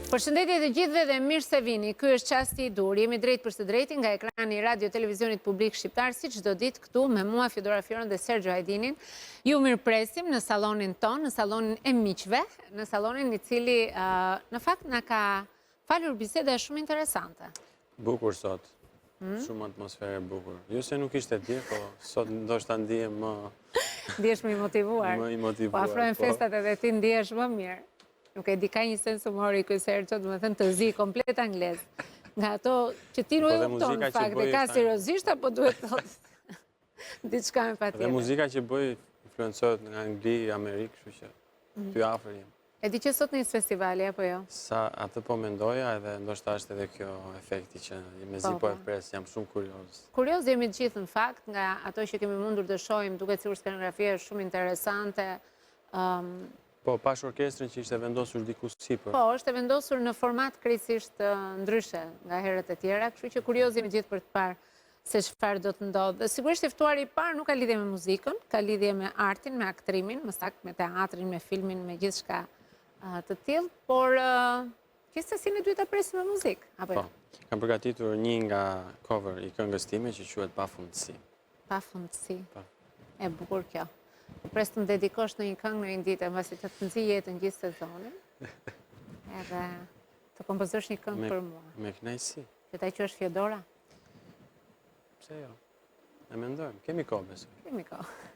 Përshëndetje të gjithëve dhe mirë se vini. Ky është çasti i dur. Jemi drejt për së drejti nga ekrani i Radio Televizionit Publik Shqiptar, si çdo ditë këtu me mua Fyodora Fioron dhe Sergio Hajdinin. Ju mirëpresim në sallonin ton, në sallonin e miqve, në sallonin i cili në fakt na ka falur biseda shumë interesante. Bukur sot. Shumë atmosferë e bukur. Jo se nuk ishte dje, po sot ndoshta ndihem më Ndihesh më i motivuar. Më i motivuar. Po afrohen festat edhe ti ndihesh më mirë. Nuk e di, ka një sens humori ky Sergio, do të thënë të zi komplet anglez. Nga ato që ti nuk e kupton në fakt, e ka seriozisht apo duhet thotë diçka me patjetër. Dhe muzika që bëj influencohet nga Angli, Amerikë, kështu që ty afër jam. E di që sot nis festivali apo jo? Sa atë po mendoja edhe ndoshta është edhe kjo efekti që mezi po e pres, jam shumë kurioz. Kurioz jemi të gjithë në fakt nga ato që kemi mundur të shohim, duket sikur skenografia është shumë interesante. Po, pash orkestrën që ishte vendosur diku sipër. Po, është vendosur në format krejtësisht ndryshe nga herët e tjera, kështu që kurioz jemi gjithë për të parë se çfarë do të ndodhë. Dhe sigurisht i ftuari i parë nuk ka lidhje me muzikën, ka lidhje me artin, me aktrimin, më saktë me teatrin, me filmin, me gjithçka të tillë, por gjithsesi ne duhet ta presim me muzikë, apo jo? Po, kam përgatitur një nga cover i këngës time që quhet Pafundësi. Pafundësi. Po. E bukur kjo. Pres të më dedikosh në një këngë në një ditë, mbasi të të nxij jetën gjithë sezonin, edhe të kompozosh një këngë për mua. Me kënaqësi. Që ta quash Fyodora? Pse jo? E mendojmë, kemi kohë besoj. Kemi kohë.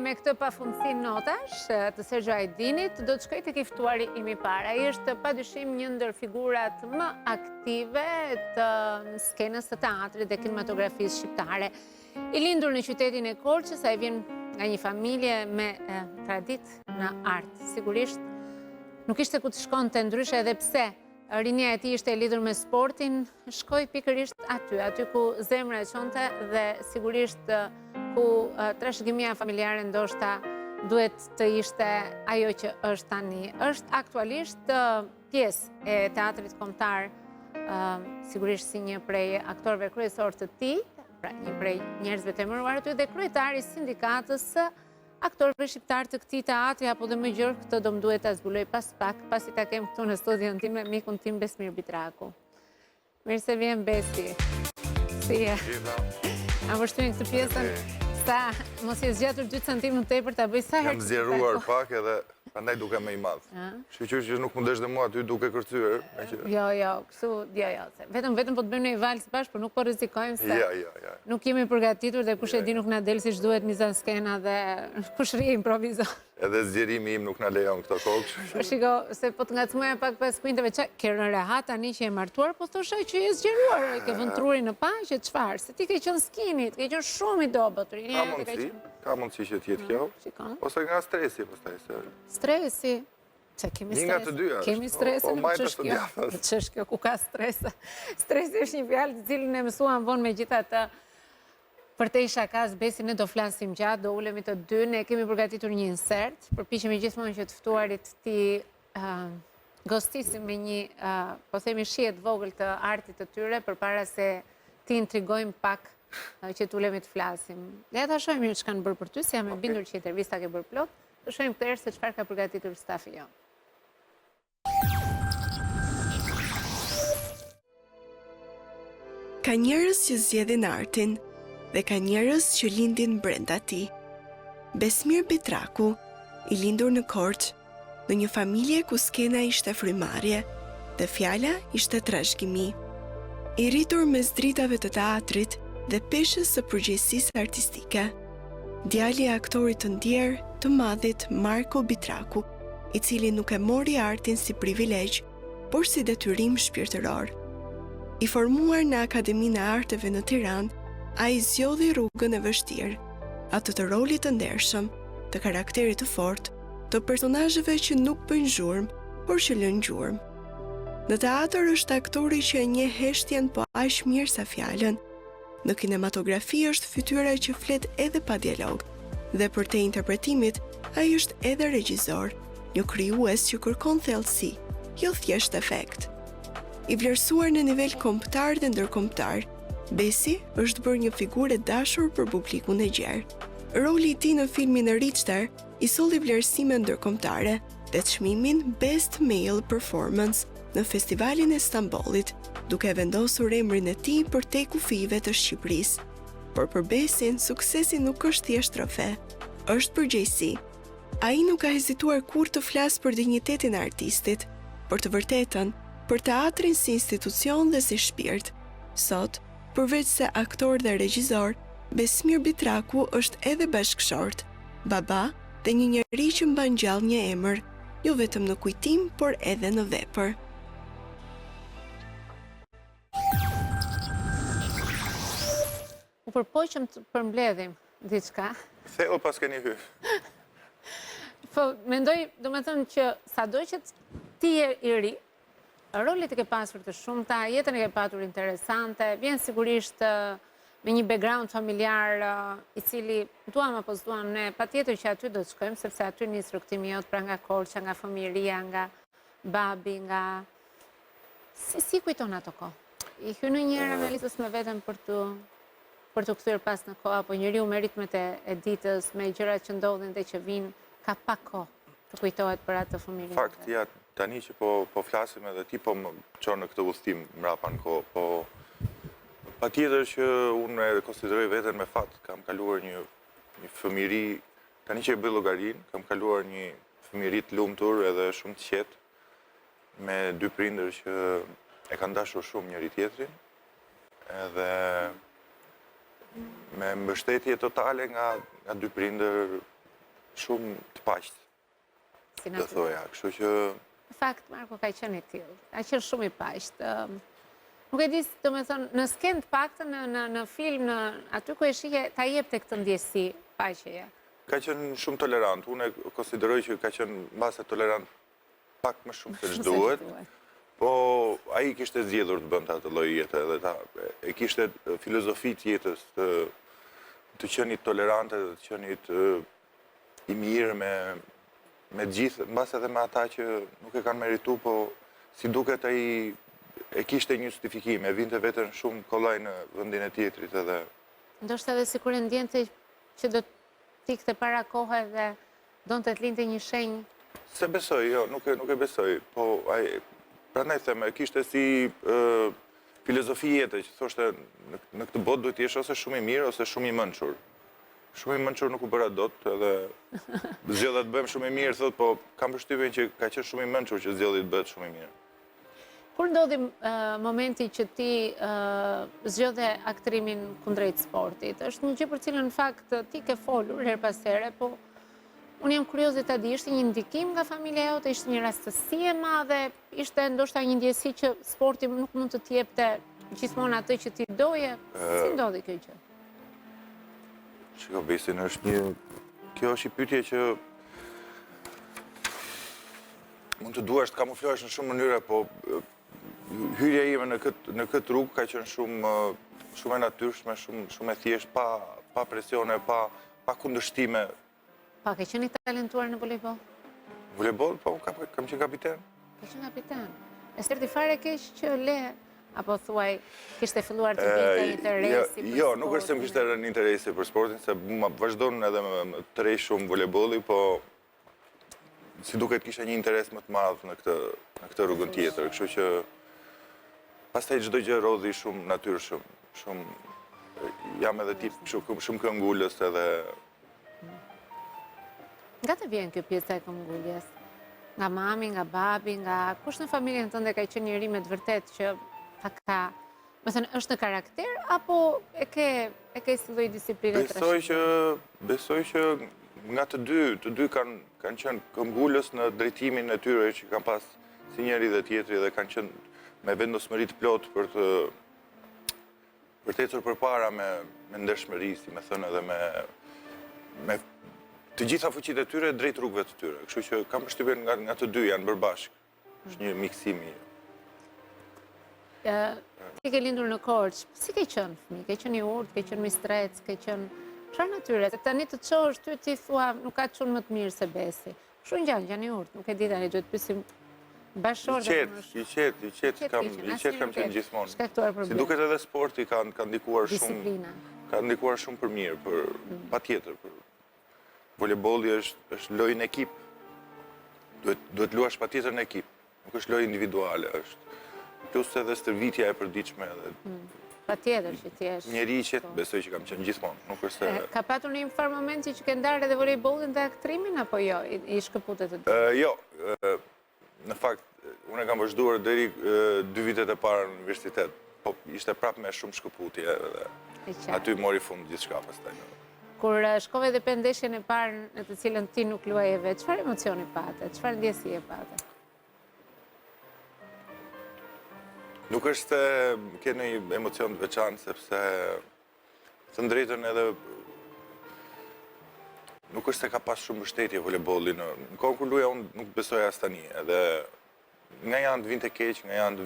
Me këtë pafundësi notash të Sergio Hajdinit, do të shkoj tek i ftuari im i parë. Ai është padyshim një ndër figurat më aktive të skenës së teatrit dhe kinematografisë shqiptare. I lindur në qytetin e Korçës, ai vjen nga një familje me traditë në art. Sigurisht nuk ishte ku të shkonte, ndryshe edhe pse rinia e tij ishte e lidhur me sportin, shkoi pikërisht aty ku zemra e çonte dhe sigurisht ku trashëgimia familjare ndoshta duhet të ishte ajo që është tani. Është aktualisht pjesë e teatrit kombëtar, sigurisht si një prej aktorëve kryesor të tij, pra një prej njerëzve të emëruar aty dhe kryetari i sindikatës së aktorëve shqiptar të këtij teatri, apo dhe më gjërë këtë do më duhet ta zbuloj pas pak, pasi ta kem këtu në studion tim me mikun tim Besmir Bitraku. Mirë se vjen Besi. Si je? A vështruin këtë pjesën? Sa, mos je zgjatur 2 cm tepër ta bëj sa herë. Jam zgjeruar pak edhe prandaj duke më i madh. Shqyqyr që nuk mundesh dhe mua aty duke kërcyer. Jo, kështu, jo. Vetëm po të bëjmë një vals bashkë, por nuk po rrezikojmë se Ja. nuk jemi përgatitur dhe kush e di nuk na del siç duhet mizanskena dhe kush rri improvizon. Edhe zgjerimi im nuk na lejon këto kokë. Shiko, se po të ngacmoja pak pas kuinteve, ke rënë rehat tani që je martuar, po thosha që je zgjeruar, ke vënë trurin në paqe, çfarë? Se ti ke qenë skinit, ke qenë shumë i dobët. Ka mundësi që t'jetë kjo. Ose nga stresi pastaj se. Stresi. Se kemi një nga të dyja. Kemi stresin, ç'është kjo ku ka stres. Stresi është një fjalë të cilën e mësuam vonë megjithatë. Për te isha kas, Besi, ne do flasim gjatë, do ulemi të dy, ne kemi përgatitur një insert, përpiqemi gjithmonë që të ftuarit ti gostisim me një, po themi shihet vogël të artit të tyre, përpara se ti intrigojmë pak që të ulemi të flasim. Le ta shohim që kanë bërë për ty, se jam e bindur që intervista ke bërë plot, të shohim këtë herë se çfarë ka përgatitur stafi jonë. Ka njerëz që zgjedhin artin dhe ka njerëz që lindin brenda tij. Besmir Bitraku, i lindur në Korçë, në një familje ku skena ishte frymarrje dhe fjala ishte trashëgimi. I rritur mes dritave të teatrit dhe peshës së përgjegjësisë artistike. Djali i aktorit të ndjer të madhit Marko Bitraku, i cili nuk e mori artin si privilegj, por si detyrim shpirtëror. I formuar në Akademinë e Arteve në Tiranë, ai zgjodhi rrugën e vështirë, atë të rolit të ndershëm, të karakterit të fortë, të personazheve që nuk bëjnë zhurmë, por që lënë gjurmë. Në teatr është aktori që e njeh heshtjen po aq mirë sa fjalën. Në kinematografi është fytyra që flet edhe pa dialog, dhe për te interpretimit, ai është edhe regjisor, një krijues që kërkon thellësi, jo thjesht efekt. I vlerësuar në nivel kombëtar dhe ndërkombëtar, Besi është bërë një figurë e dashur për publikun e gjerë. Roli i tij në filmin e Richter i solli vlerësime ndërkombëtare dhe çmimin Best Male Performance në Festivalin e Stambollit, duke vendosur emrin e tij përtej kufive të Shqipërisë. Por për Besin, suksesi nuk është thjesht trofe, është përgjegjësi. Ai nuk ka hezituar kur të flasë për dinjitetin e artistit, për të vërtetën, për teatrin si institucion dhe si shpirt. Sot, përveç se aktor dhe regjisor, Besmir Bitraku është edhe bashkëshort, baba dhe një njeri që mban gjallë një emër, jo vetëm në kujtim, por edhe në vepër. U përpoqëm të përmbledhim diçka. Theu pas keni hyrë. Po, mendoj, do me thënë që sado që ti je i ri, rolit e ke pasur të shumta, jetën e ke patur interesante, vjen sigurisht me një background familjar i cili, duam apo s'duam ne, patjetër që aty do të shkojmë, sepse aty nis rrugtimi jot, pra nga Korça, nga fëmijëria, nga babi, nga... Si kujton ato kohë? I hyn ndonjëherë analizës me veten për të kthyer pas në kohë, apo njeriu me ritmet e ditës, me gjërat që ndodhin dhe që vinë, ka pak kohë të kujtohet për atë fëmijërinë. Fakt, ja, tani që po flasim edhe ti po më qonë në këtë udhëtim mrapa në kohë, po patjetër që unë e konsideroj veten me fat, kam kaluar një fëmijëri, tani që e bëj llogarin, kam kaluar një fëmijëri të lumtur edhe shumë të qetë, me dy prindër që e kanë dashur shumë njëri tjetrin, edhe me mbështetje totale nga dy prindër shumë të paqët, të thoja, kështu që... Në fakt, Marko ka qenë i tillë, ka qenë shumë i paqët. Nuk e di, do me thonë, në skenë të paktën, në film, aty ku e shihje, ta jepte këtë ndjesi paqeje. Ka qenë shumë tolerant, unë e konsideroj që ka qenë mbase tolerant pak më shumë se ç'duhet. Po ai kishte zgjedhur të bënte atë lloj jete edhe e kishte filozofi të jetës të qenit tolerante, të qenit i mirë me gjithë, mbas edhe me ata që nuk e kanë meritu, po si duket ai e kishte një justifikim, e vinte veten shumë kollaj në vendin e tjetrit edhe. Ndoshta edhe sikur e ndjente që do t'ikte para kohë dhe donte të linte një shenjë. Se besoj, jo, nuk e besoj, po ai prandaj them, e kishte si filozofi jete që thoshte në këtë botë duhet të jesh ose shumë i mirë ose shumë i mençur. Shumë i mençur nuk u bëra dot, edhe zgjedha të bëhem shumë i mirë, thot, po kam përshtypjen që ka qenë shumë i mençur që zgjedhi të bëhet shumë i mirë. Kur ndodhi momenti që ti zgjodhe aktrimin kundrejt sportit? Është një gjë për cilën në fakt ti ke folur her pas here, po unë jam kurioze ta di, ishte një ndikim nga familja jote, ishte një rastësi e madhe, ishte ndoshta një ndjesi që sporti nuk mund të t'jepte gjithmonë atë që ti doje? Si ndodhi kjo gjë? Shiko, Besin, kjo është një pyetje që mund të duash të kamuflohesh në shumë mënyra, po hyrja ime në këtë rrugë ka qenë shumë e natyrshme, shumë e thjeshtë, pa presione, pa kundërshtime. Pa, ke qenë i talentuar në volejboll? Volejboll, po, kam qenë kapiten. Ke qenë kapiten. E s'erdi fare keq që le, apo thuaj, kishte filluar të binte interesi për sportin? Jo, nuk është se më kishte rënë interesi për sportin, se ma vazhdon edhe më të rej shumë volejbolli, po si duket kisha një interes më të madh në këtë rrugën tjetër, kështu që pastaj çdo gjë rodhi shumë natyrshëm. jam edhe tip shumë këngullës edhe... Nga të vjen kjo pjesa e këngulljes? Nga mami, nga babi, nga kush në familjen tënde ka qenë njëri me të vërtet që ta ka, më thënë, është në karakter, apo e ke si lloj disipline të rashë? Besoj që nga të dy kanë qenë këngullës në drejtimin e tyre që kanë pas si njëri dhe tjetri dhe kanë qenë me vendosmëri të plot për të ecur përpara me ndershmëri, si me thënë, edhe me të gjitha fuqitë e tyre drejt rrugëve të tyre. Kështu që kam përshtypjen nga të dy janë bërë bashkë. Është një miksimi. Ti ke lindur në Korçë, si ke qenë fëmijë? Ke qenë i urtë, ke qenë mistrec, ke qenë çfarë natyre? Se tani të çosh ty ti thua nuk ka çun më të mirë se Besi. Kështu ngjan i urtë, nuk e di tani duhet pyesim bashkëshor I qetë kam qenë gjithmonë. Shkaktuar probleme. Si duket edhe sporti ka ndikuar shumë. Disiplina. Ka ndikuar shumë për mirë, patjetër. Volejbolli është lojë në ekip. Duhet luash patjetër në ekip. Nuk është lojë individuale, është. Plus edhe stërvitja e përditshme edhe. Patjetër që ti je. Njeri i qetë besoj që kam qenë gjithmonë. Nuk është Ka patur një farë momenti që ke ndarë edhe volejbollin dhe aktrimin apo jo? I shkëputet të dy? Jo, në fakt, unë kam vazhduar deri 2 vitet e para në universitet, po ishte prapë me shumë shkëputje dhe aty mori fund gjithçka pastaj. Kur shkove dhe pendeshjen e parë në të cilën ti nuk luajeve, çfarë emocioni pate? Çfarë ndjesie pate? Nuk është ke një emocion të veçantë, sepse të drejtën edhe nuk është se ka pas shumë mbështetje volejbolli. Në kohën kur luaja unë nuk besoja as tani. Edhe nga janë të vinte keq, nga janë të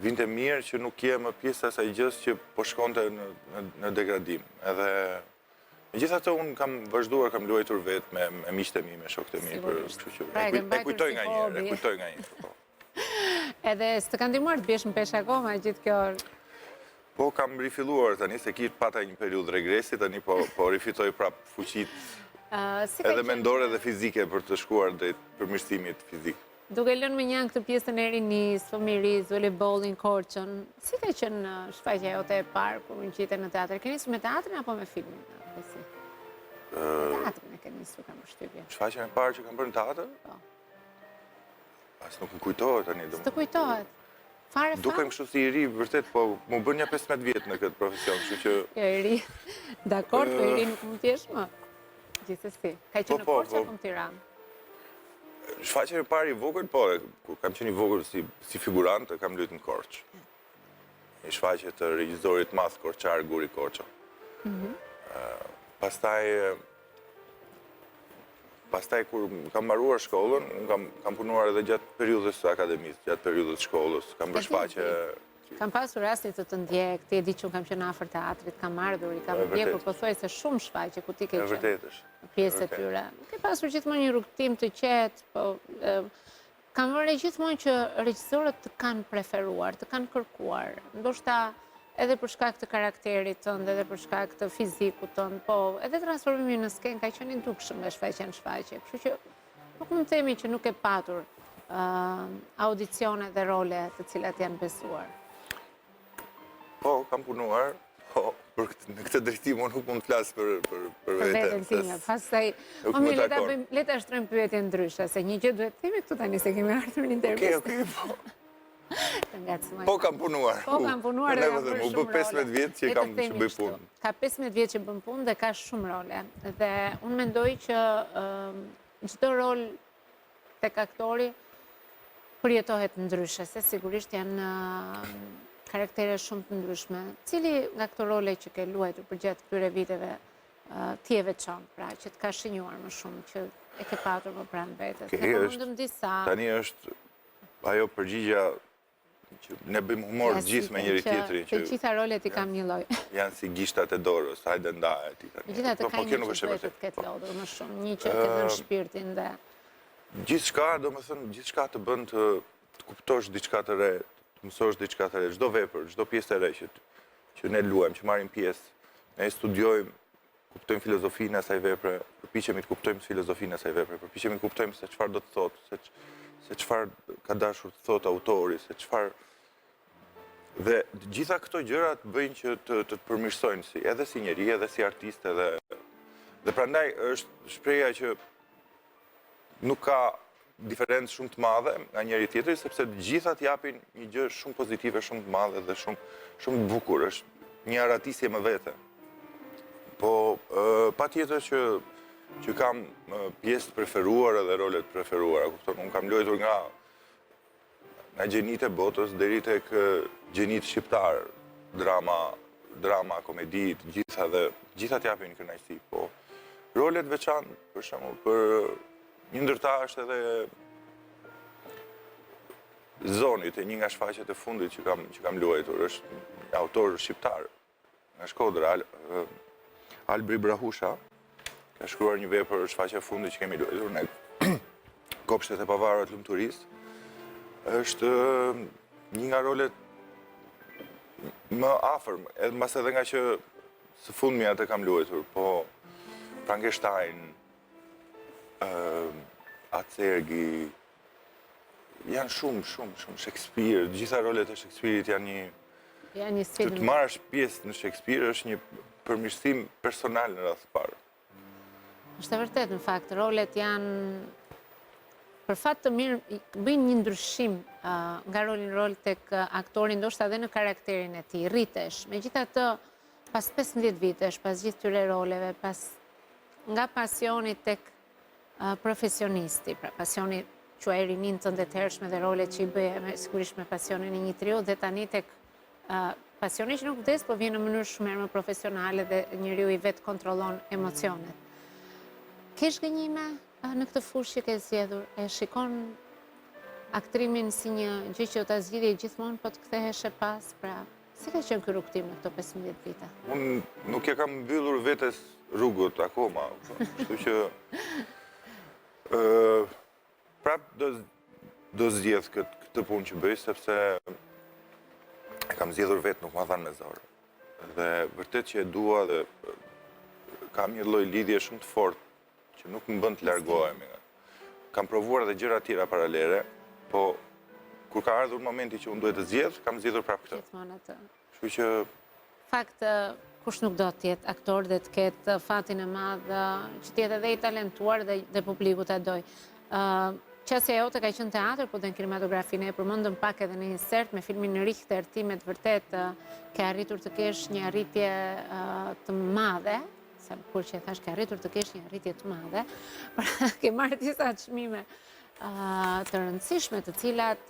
vinte mirë që nuk je më pjesë e asaj gjës që po shkonte në degradim. Edhe megjithatë unë kam vazhduar, kam luajtur vetë me miqtë e mi, me shokët e mi, kështu që e kujtoj nga njëherë. Edhe s'të kanë ndihmuar të biesh në peshë akoma gjithë kjo? Po kam rifilluar tani, se ki pata një periudhë regresi, tani po rifitoj prap fuqit edhe mendore dhe fizike për të shkuar drejt përmirësimit fizik. Duke lënë me një këtë pjesën e rinis, fëmiris, volejbollin, Korçën, si ka qenë shfaqja jote e parë kur ngjite në teatr? Ke nisur me teatrin apo me filmin? Teatrin e ke nisur, kam përshtypje. Shfaqja e parë që kam bërë në teatr? Po. As nuk më kujtohet tani. S'të kujtohet? Fare fa? Dukem kështu si i ri, vërtet, po mu bën një 15 vjet në këtë profesion, kështu që... Jo i ri, dakord, po i ri nuk më t'jesh më. Gjithsesi. Ka qenë në Korçë apo në Tiranë? Shfaqja e parë i vogël, po, kur kam qenë i vogël si figurant, kam luajtur në Korçë. Një shfaqje të regjisorit madh korçar Guri Korço. Pastaj kur kam mbaruar shkollën, kam punuar edhe gjatë periudhës së akademisë, gjatë periudhës shkollës, kam bërë shfaqje. Kam pasur rastin të ndjek, ti e di që unë kam qenë afër teatrit, kam ardhur, i kam ndjekur pothuajse shumë shfaqje ku ti ke qenë. Pjesë e tyre. Ke pasur gjithmonë një rrugtim të qetë, po kam vënë gjithmonë që regjisorët të kanë preferuar, të kanë kërkuar. Ndoshta edhe për shkak të karakterit tënd, edhe për shkak të fizikut tënd, po edhe transformimi në skenë ka qenë i dukshëm nga shfaqje në shfaqje. Kështu që nuk mund të themi që nuk e patur audicione dhe role të cilat janë besuar. Po, kam punuar, po, në këtë drejtim unë nuk mund të flasë për vetën. Time, pastaj, le ta shtrojmë pyetje ndryshe, se një gjë duhet themi këtu tani se kemi ardhur në intervistë. Okej, po. Të ngacmoj. Po kam punuar. Po kam punuar dhe kam bërë shumë role. Më bë 15 vjet që kam që bëj punë. Ka 15 vjet që bën punë dhe ka shumë role. Dhe unë mendoj që çdo rol tek aktori përjetohet ndryshe, se sigurisht janë karaktere shumë të ndryshme. Cili nga këto role që ke luajtur përgjatë këtyre viteve ti e veçantë, pra që të ka shënjuar më shumë, që e ke patur më pranë vetes? Ne mundëm disa. Tani është ajo përgjigja që ne bëjmë humor gjithë me njëri tjetrin. Të gjitha rolet i kam një lloj. Janë si gishtat e dorës, hajde ndaje ti tani. Megjithatë ka një që duhet të ketë lodhur më shumë, një që të nën shpirtin dhe gjithçka, domethënë gjithçka të bën të kuptosh diçka të re, të mësosh diçka të re, çdo vepër, çdo pjesë e re që ne luajmë, që marrim pjesë, ne studiojmë, kuptojmë filozofinë e asaj vepre, përpiqemi të kuptojmë filozofinë e asaj vepre, përpiqemi të kuptojmë se çfarë do të thotë, se çfarë ka dashur të thotë autori, se çfarë Dhe gjitha këto gjërat bëjnë që të përmirësojnë edhe si njeri, edhe si artiste dhe prandaj është shpreha që nuk ka diferencë shumë të madhe nga njëri tjetri, sepse të gjithat japin një gjë shumë pozitive, shumë të madhe dhe shumë të bukur, është një aratisje më vete. Po patjetër që kam pjesë të preferuar edhe role të preferuara, kupton, unë kam luajtur nga gjenitë e botës deri tek gjenitë shqiptar, drama, komedi, gjithat japin kënaqësi, po rolet veçantë, për shembull, për një ndërta është edhe Zonit, një nga shfaqjet e fundit që kam luajtur, është një autor shqiptar, nga Shkodra, Albri Brahusha, ka shkruar një vepër shfaqja e fundit që kemi luajtur në Kopshtet e Pavarëve të Lumturisë. Është një nga rolet më afër, mbas edhe nga që së fundmi atë kam luajtur, po Frankenstein, Acergi, janë shumë Shakespeare, gjitha rolet e Shakespeare-it janë një sfidë. Të marrësh pjesë në Shakespeare është një përmirësim personal në radhë të parë. Është e vërtet, në fakt, rolet janë për fat të mirë, bëjnë një ndryshim nga rol tek aktori, ndoshta edhe në karakterin e tij, rritesh. Megjithatë, pas 15 vitesh, pas gjithë këtyre roleve, nga pasioni tek profesionisti, pra pasioni quaj rinin të ndetërshme dhe rolet që i bëje sigurisht me pasionin e një triu, dhe tani tek pasioni që nuk vdes, po vjen në mënyrë shumë më profesionale dhe njeriu i vetë kontrollon emocionet. Kesh gënjime në këtë fushë që ke zgjedhur? E shikon aktrimin si një gjë që ta zgjidhje gjithmonë, po të kthehesh e pas, pra si ka qenë ky rrugtim në këto 15 vite? Unë nuk e kam mbyllur vetes rrugët akoma, kështu që prap do zgjedh këtë punë që bëj, sepse e kam zgjedhur vetë, nuk ma dhanë me zorë. Dhe vërtet që e dua dhe kam një lloj lidhje shumë të fortë që nuk më bën të largohemi. Kam provuar edhe gjëra tjera paralele, po kur ka ardhur momenti që unë duhet të zgjedh, kam zgjedhur prapë këtë. Gjithmonë atë. Kështu që Fakt, kush nuk do të jetë aktor dhe të ketë fatin e madh që të jetë edhe i talentuar dhe publiku ta doj. Qasja jote ka qenë teatr, po dhe në kinematografinë e përmendëm pak edhe në insert me filmin Richter, ti me të vërtet ke arritur të kesh një arritje të madhe, kur që e thash ke arritur të kesh një arritje të madhe, ke marrë disa çmime të rëndësishme, të cilat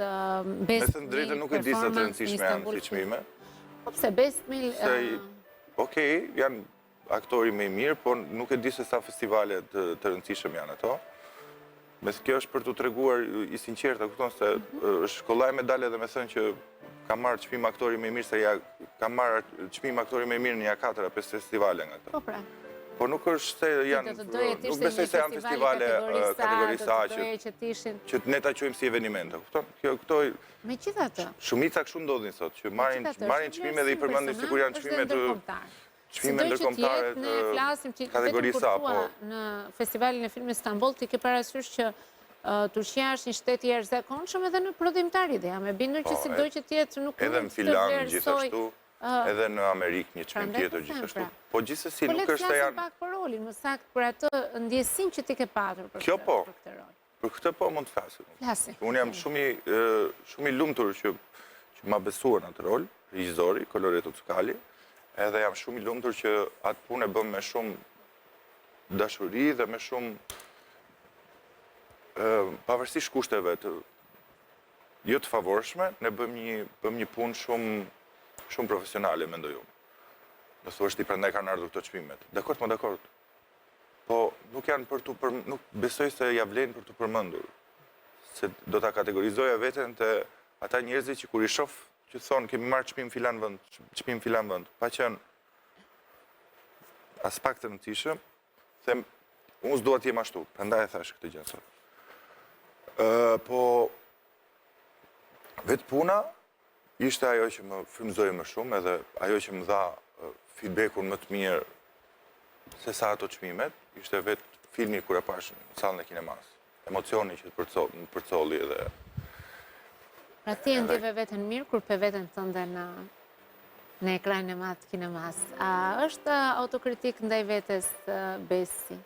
Best Meal, drejtë nuk e di sa të rëndësishme janë si çmime. Po pse Best Meal? Okej, janë aktori më i mirë, po nuk e di se sa festivale të rëndësishëm janë ato. Mes kjo është për t'u treguar i sinqerta, kupton se shkollaj medalje dhe me thënë që kam marrë çmim aktori më i mirë, se kam marrë çmim aktori më i mirë në 4-5 festivale nga këto. Po pra. Po nuk është se janë, nuk besoj se janë festivale kategorisë A që ne ta quajmë si evenimenta, kupton? Këto Megjithatë, shumica kështu ndodhin sot, që marrin çmime dhe i përmendin sikur janë çmime ndërkombëtare ne flasim që kategorisë A, po në festivalin e filmit Istanbul ti ke parasysh që Turqia është një shtet i jashtëzakonshëm edhe në prodhimtar ide. Jam e bindur që sido që të jetë nuk edhe në Finland gjithashtu. Edhe në Amerikë një çmim tjetër gjithashtu. Po gjithsesi nuk është se janë. Po le të flasim pak për rolin, më saktë për atë ndjesinë që ti ke patur për këtë rol. Për këtë po mund të flasim. Flasi. Unë jam shumë i lumtur që ma besuar në atë rol, regjizori Coloretto Cukali, edhe jam shumë i lumtur që atë punë e bëm me shumë dashuri dhe me shumë pavarësisht kushteve jo të favorshme, ne bëm një punë shumë profesionale, mendoj unë. Do thuash ti prandaj kanë ardhur këto çmimet. Dakord, dakord. Po nuk janë nuk besoj se ja vlen për të përmendur. Se do ta kategorizoja veten te ata njerëzit që kur i shoh që thonë kemi marrë çmim filan vend, pa qenë as pak të rëndësishëm, them unë s'dua të jem ashtu, prandaj e thash këtë gjë sot. Po vetë puna ishte ajo që më frymëzoi më shumë, edhe ajo që më dha feedbackun më të mirë se sa ato çmimet, ishte vetë filmi kur e pash në sallën e kinemas. Emocioni që të përcolli edhe Pra ti e ndjeve veten mirë kur pe veten tënde në ekranin e madh të kinemas. A është autokritik ndaj vetes Besi?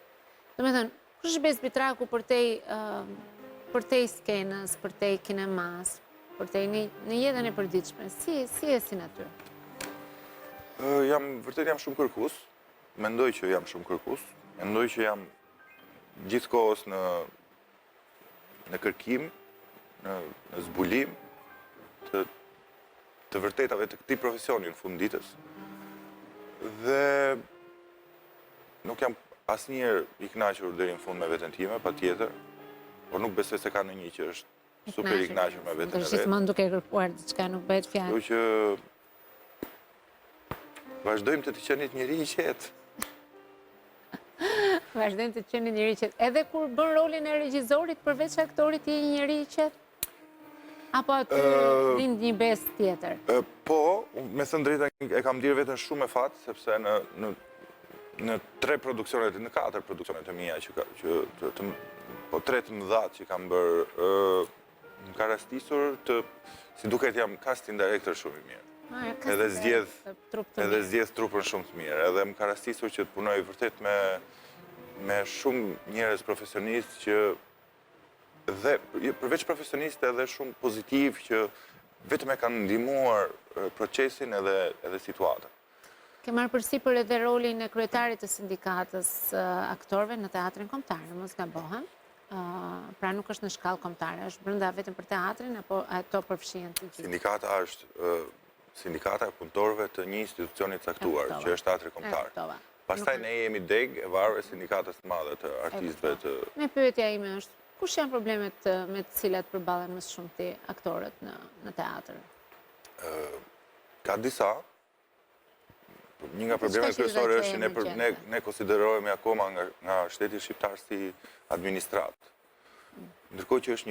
Do me thënë, kush është Bes Bitraku për te skenës, për te kinemas, për te në jetën e përditshme? Si e si natyrë? Vërtet jam shumë kërkues. Mendoj që jam shumë kërkues. Mendoj që jam gjithkohës në kërkim, në zbulim të vërtetave të këtij profesioni në fund ditës. Dhe nuk jam asnjëherë i kënaqur deri në fund me veten time, patjetër, por nuk besoj se ka ndonjë që është super i kënaqur me veten e vet. Gjithmonë duke kërkuar diçka, nuk bëhet fjalë. Kështu që vazhdojmë të qenit njëri i qetë. Vazhdojmë të qeni njëri i qetë. Edhe kur bën rolin e regjizorit, përveç aktorit, je njëri i qetë? Apo aty lind një bes tjetër? Po, me thënë drejtën e kam dirë vetën shumë e fatë, sepse në 3 produksionet, në 4 produksionet e mija, po 3 të mëdhat që kam bërë, më ka rastisur si duket jam casting director shumë i mirë. Edhe zgjedh trupën shumë të mirë. Edhe më ka rastisur që të punoj vërtet me shumë njerëz profesionistë që dhe përveç profesionistë edhe shumë pozitiv që vetëm e kanë ndihmuar procesin edhe situatën. Ke marrë përsipër edhe rolin e kryetarit të sindikatës aktorëve në teatrin kombëtar, mos gabohem. Pra nuk është në shkallë kombëtare, është brenda vetëm për teatrin apo ato përfshihen të gjithë? Sindikata është sindikata e punëtorëve të një institucioni caktuar, që është teatri kombëtar. Pastaj ne jemi deg e varur e sindikatës të madhe të artistëve të... Me pyetja ime është, kush janë problemet me të cilat përballen më shumë ti aktorët në teatr? Ka disa. Një nga problemet kryesore është që ne konsiderohemi akoma nga shteti shqiptar si administrat. Ndërkohë që është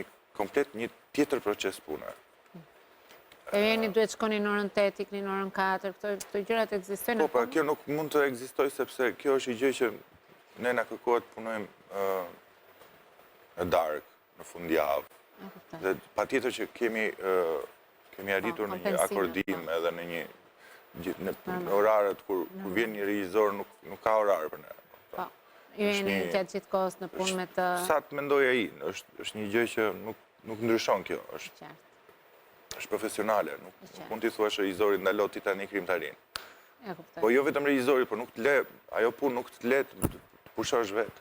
një tjetër proces pune. E jeni duhet shkoni në orën 8, ikni në orën 4, këto gjërat ekzistojnë? Po, pra, kjo nuk mund të ekzistoj sepse kjo është i gjë që ne na kërkohet punojmë në darkë, në fundjavë. Dhe patjetër që kemi arritur në një akordim edhe në oraret kur vjen një regjisor nuk ka orar për ne. Po, ju jeni gjatë gjithë kohës në punë me të... Sa të mendoj ai, është një gjë që nuk ndryshon kjo, është profesionale, nuk mund t'i thuash regjisorit ndalo Titanic Krimtarin. Po jo vetëm regjisorit, por nuk të le, ajo punë nuk të le të pushosh vetë.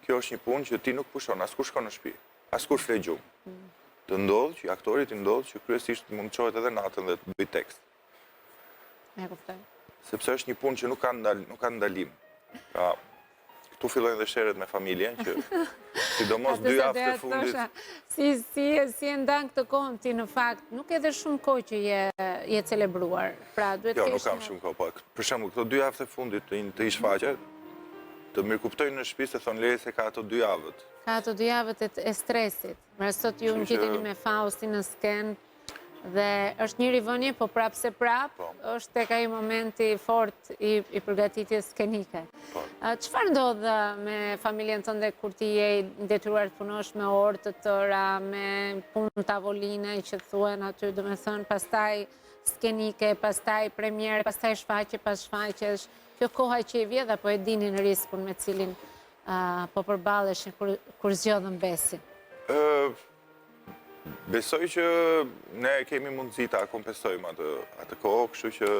Kjo është një punë që ti nuk pushon, askur shkon në shtëpi, askur flet gjumë. Të ndodhë që aktorit të ndodhë që kryesisht mund të çohet edhe natën dhe të bëj tekst. E kuptoj. Sepse është një punë që nuk ka ndalim. Tu fillojnë dhe sherët me familjen, që sidomos 2 javë të fundit... Si e ndan këtë kohën ti në fakt, nuk edhe shumë kohë që je celebruar. Jo, nuk kam shumë kohë, po. Për shembull, këto 2 javë të fundit të ishfaqe, të mirëkuptojnë në shtëpi se thonë leje se ka ato 2 javët. Ka ato 2 javët e stresit. Pra sot ju ngjiteni me Faustin në skenë, dhe është një rivënje, po prapë se prapë, është tek ai momenti fort i përgatitjes skenike. Çfarë ndodh me familjen tënde kur ti je detyruar të punosh me orë të tëra, me punë tavoline që thuhen aty, domethënë pastaj skenike, pastaj premiere, pastaj shfaqje pas shfaqjesh. Kjo koha që i vjedh apo e dinin riskun me cilin po përballeshin kur zgjodhën Besin? Besoj që ne kemi mundësi ta kompensojmë atë kohë, kështu që...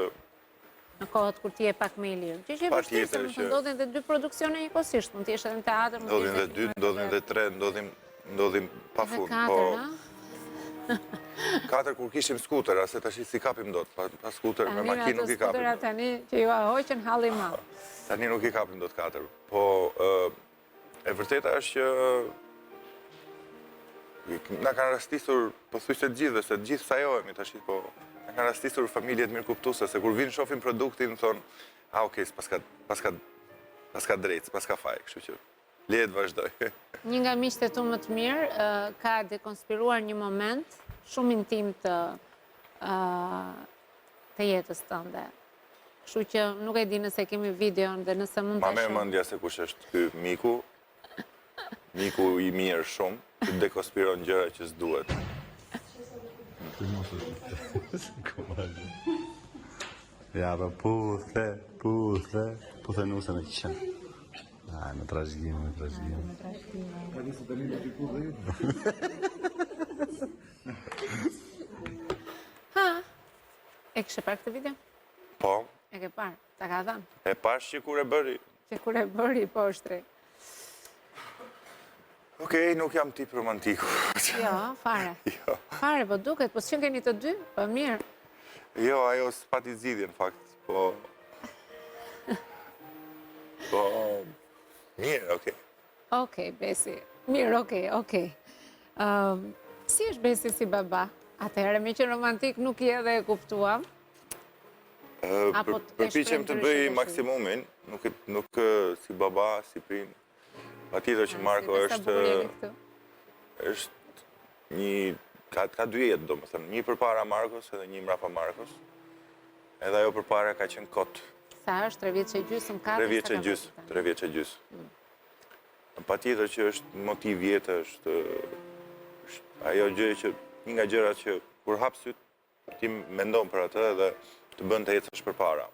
Në kohët kur ti je pak me i lirë. Që që e vështirë, se më ndodhin dhe 2 produksione njëkohësisht, mund t'jesh edhe në teatr, ndodhin dhe 2, ndodhin dhe 3, ndodhin pa fund. Dhe 4, 4 kur kishim skutera, se tash si kapim dot, pa skuter, me makinë nuk i kapim. Skutera tani që ju ahoqen halli madh. Tani nuk i kapim dot 4. Po, e vërteta është që na kanë rastisur, po thuj se gjithë, se gjithë sajohemi tash, po na kanë rastisur familjet mirëkuptuese, se kur vinë shohin produktin, thonë, okej, paska drejtë, paska faj, kështu që lejet vazhdoj. Një nga miqtë e tu më të mirë ka dekonspiruar një moment shumë intim të jetës tënde. Kështu që nuk e di nëse kemi videon dhe nëse mund të Ma merr mendja se kush është ky miku i mirë shumë, që dekonspiron gjëra që s'duhet. Ja, po puthe nuse me qenë. Ai, me trashëgime. E kështë parë këtë video? Po, E ke parë, ta ka thënë. e pash që kur e bëri. Që kur e bëri poshtri. Okej, nuk jam tip romantiku. Jo, fare. Jo. Fare, po duket, po që keni të dy, po mirë. Jo, ajo s'pati zgjidhje në fakt, po... Po... Mirë, okej. Okej, Besi. Mirë, okej. Si është Besi si baba? Atëherë, me që romantik nuk je dhe e kuptuam. Apo të Përpiqem të shpreh bëj ndryshe maksimumin, nuk si baba, si prin. Patjetër që Marko është një... Ka dy jetë, domethënë, një përpara Markos edhe një mbrapa Markos. Edhe ajo përpara ka qenë kot. Sa është 3 vjeç e gjysmë, 3 vjeç e gjysmë, 3 vjeç e gjysmë. Patjetër që është motiv jetë, është ajo gjë që një nga gjërat që kur hap syt ti mendon për atë dhe të bën të ecësh përpara.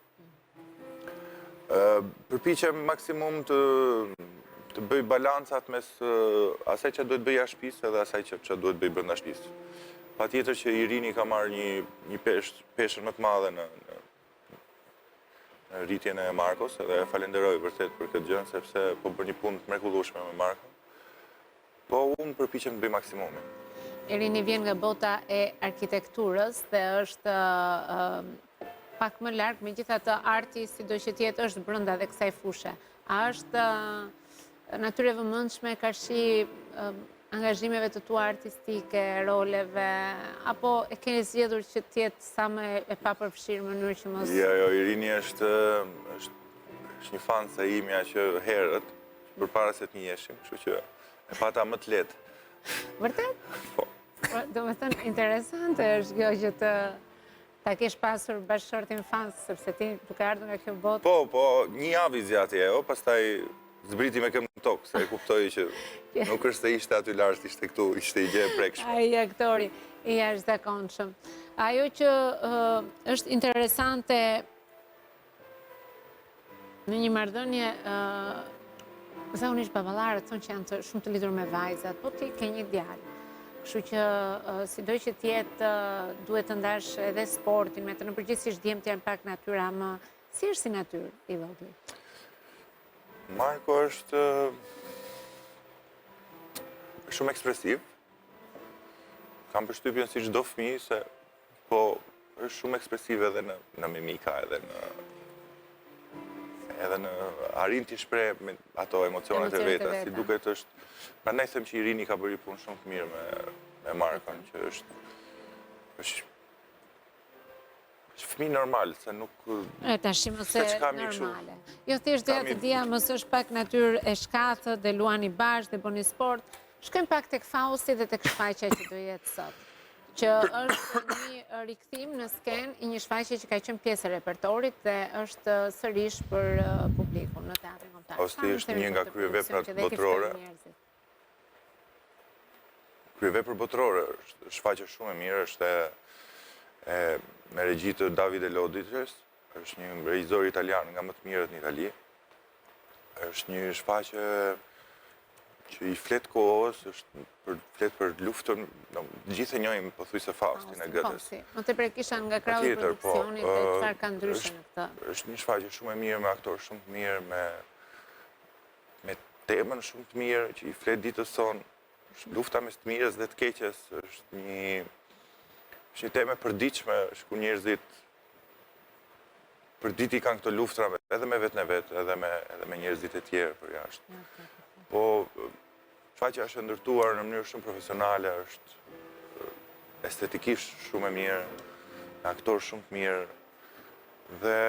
Përpiqem maksimum të bëj balancat mes asaj që duhet bëj jashtë shtëpisë edhe asaj që duhet bëj brenda shtëpisë. Patjetër që Irini ka marrë një peshën më të madhe në rritjen e Markos edhe e falenderoj vërtet për këtë gjë sepse po bën një punë të mrekullueshme me Marko. Po unë përpiqem të bëj maksimumin. Irini vjen nga bota e arkitekturës dhe është pak më larg, megjithatë arti sido që tjetë është brenda dhe kësaj fushe. A është natyrë e vëmendshme karshi angazhimeve të tua artistike, roleve, apo e keni zgjedhur që tjetë sa më e papërfshirë në mënyrë që mos... Jo, Irini është një fanse imja që herët, përpara se të njiheshim, kështu që e pata më të lehtë. Vërtet? Po. Do me thënë, interesante është kjo që ta kesh pasur bashkëshortin fans, sepse ti duke ardhur nga kjo botë. Po, një javë zgjati ajo, pastaj zbriti me këmbë në tokë, se e kuptoi që nuk është se ishte aty lart, ishte këtu, ishte i gjë e prekshme. Ai aktori i jashtëzakonshëm. Ajo që është interesante në një marrëdhënie, zakonisht baballarët thonë që janë shumë të lidhur me vajzat, po ti ke një djalë. Kështu që sido që tjetë duhet të ndash edhe sportin, me të në përgjithsisht djemët janë pak natyra, më si është si natyrë i vogël? Marko është shumë ekspresiv. Kam përshtypjen si çdo fëmijë se po është shumë ekspresiv edhe në mimika, edhe në arrin t'i shpreh me ato emocionet e veta, si duket është. Prandaj them që Irini ka bërë punë shumë të mirë me Markon, që është fëmijë normal, se nuk... Tashi mos e normale. Jo thjesht doja të dija mos është pak natyrë e shkathët dhe luani bashkë dhe bëni sport. Shkojmë pak tek Fausti dhe tek shfaqja që do jetë sot. Që është një rikthim në skenë i një shfaqje që ka qenë pjesë e repertorit dhe është sërish për publikun në teatrin kombëtar. Fausti është një nga kryeveprat botërore. Kryevepër botërore, është shfaqje shumë e mirë, është me regji të Davide Lodices, është një regjisor italian nga më të mirët në Itali. Është një shfaqje që i flet kohës, flet për luftën, gjithë e njohim pothuajse Faustin e Goethes. Më tepër kisha nga krahu i produksionit dhe çfarë ka ndryshe në këtë. Është një shfaqje shumë e mirë me aktorë shumë të mirë, me temën shumë të mirë që i flet ditës sonë. Lufta mes të mirës dhe të keqes është një temë e përditshme, ku njerëzit përditi kanë këto luftra edhe me vetën e vetë, edhe me njerëzit e tjerë për jashtë. Po, shfaqja është ndërtuar në mënyrë shumë profesionale, është estetikisht shumë e mirë, me aktorë shumë të mirë, dhe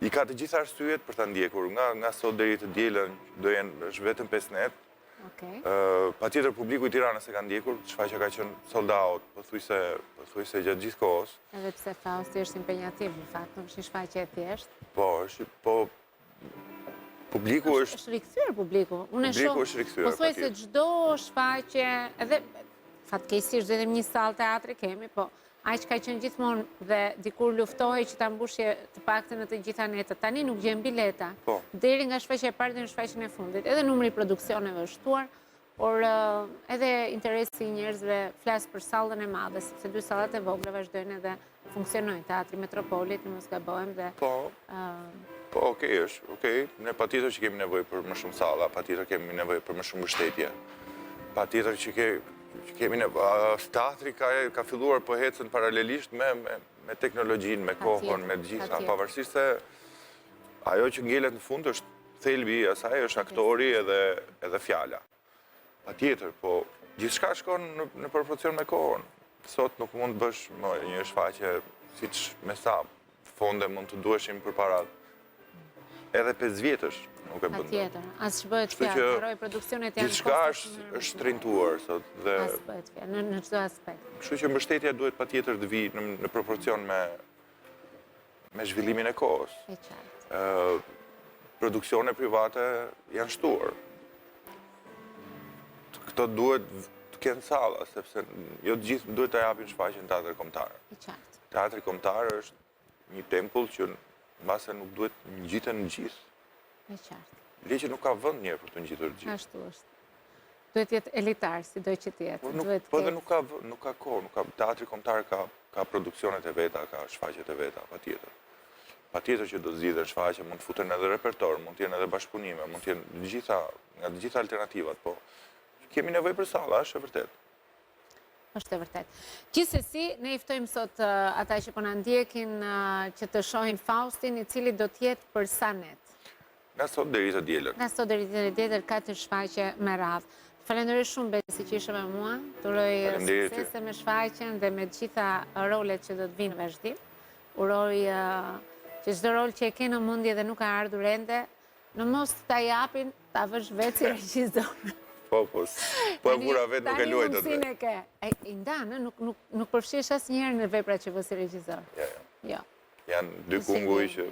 i ka të gjitha arsyet për ta ndjekur, nga sot deri të dielën, është vetëm 5 net. Patjetër publiku i Tiranës e ka ndjekur, shfaqja ka qenë sold out, pothuajse gjatë gjithë kohës. Edhe pse Fausti është impenjativ, në fakt, nuk është një shfaqje e thjeshtë. Po, publiku është... Është rikthyer publiku. Unë e shoh, pothuajse çdo shfaqje, edhe fatkeqësisht vetëm një sallë teatri kemi, po aq ka qenë gjithmonë dhe dikur luftohej që ta mbushje të paktën në të gjitha netët. Tani nuk gjen bileta. Po. Deri nga shfaqja e parë deri në shfaqjen e fundit. Edhe numri i produksioneve është shtuar, por edhe interesi i njerëzve flas për sallën e madhe, sepse dy sallat e vogla vazhdojnë edhe funksionojnë. Teatri Metropolit, në mos gabojmë dhe Po, okej, është, okej. Ne patjetër që kemi nevojë për më shumë salla, patjetër kemi nevojë për më shumë mbështetje. Patjetër që kemi nevojë. Teatri ka filluar po ecën paralelisht me teknologjinë, me kohën, me gjitha, pavarësisht se ajo që ngelet në fund është thelbi i asaj është aktori edhe fjala. Patjetër, po gjithçka shkon në proporcion me kohën. Sot nuk mund të bësh një shfaqje siç me sa fonde mund të duheshin përpara edhe 5 vjetësh nuk e bën. Patjetër, as ç'bëhet fjalë, harroj produksionet janë gjithçka është shtrintuar sot dhe as bëhet fjalë në çdo aspekt. Kështu që mbështetja duhet patjetër të vijë në proporcion me zhvillimin e kohës. E qartë. Produksione private janë shtuar. Këto duhet të kenë salla, sepse jo të gjithë duhet të japin shfaqje në teatr kombëtar. E qartë. Teatri kombëtar është një tempull që mbase nuk duhet ngjiten në gjithë. E qartë. Ligji nuk ka vend njerë për të ngjitur të gjithë. Ashtu është. Duhet jetë elitar, sido që të jetë. Po dhe nuk ka kohë, teatri kombëtar ka produksionet e veta, ka shfaqjet e veta, patjetër. Patjetër që do zgjidhen shfaqje, mund të futen edhe repertor, mund të jenë edhe bashkëpunime, mund të jenë nga të gjitha alternativat, po kemi nevojë për salla, është e vërtet. Është e vërtet. Gjithsesi, ne i ftojmë sot ata që po na ndjekin që të shohin Faustin, i cili do të jetë për sa net. Nga sot deri të dielën. Nga sot deri të dielën 4 shfaqje me radhë. Falenderoj shumë Besi që ishe me mua. Uroj suksese me shfaqjen dhe me gjitha rolet që do të vinë vazhdim. Uroj që çdo rol që e ke në mendje dhe nuk ka ardhur ende, në mos ta japin, ta vësh vetë si regjisor. Po e vura vetë nuk e luajt atë. Tani mundësinë e ke. I ndanë, nuk përfshihesh asnjëherë në veprat që vë si regjisor. Jo. Janë dy kunguj që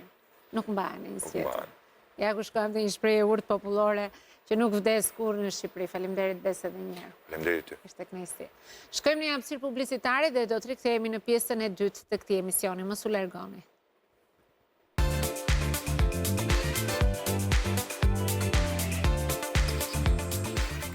nuk mbahen nuk mbahen. Ja ku shkojmë të një shprehje urtë popullore që nuk vdes kurrë në Shqipëri. Faleminderit Bes edhe një herë. Faleminderit ty. Ishte kënaqësi. Shkojmë në një hapësirë publicitare dhe do të rikthehemi në pjesën e dytë të këtij emisioni. Mos u largoni.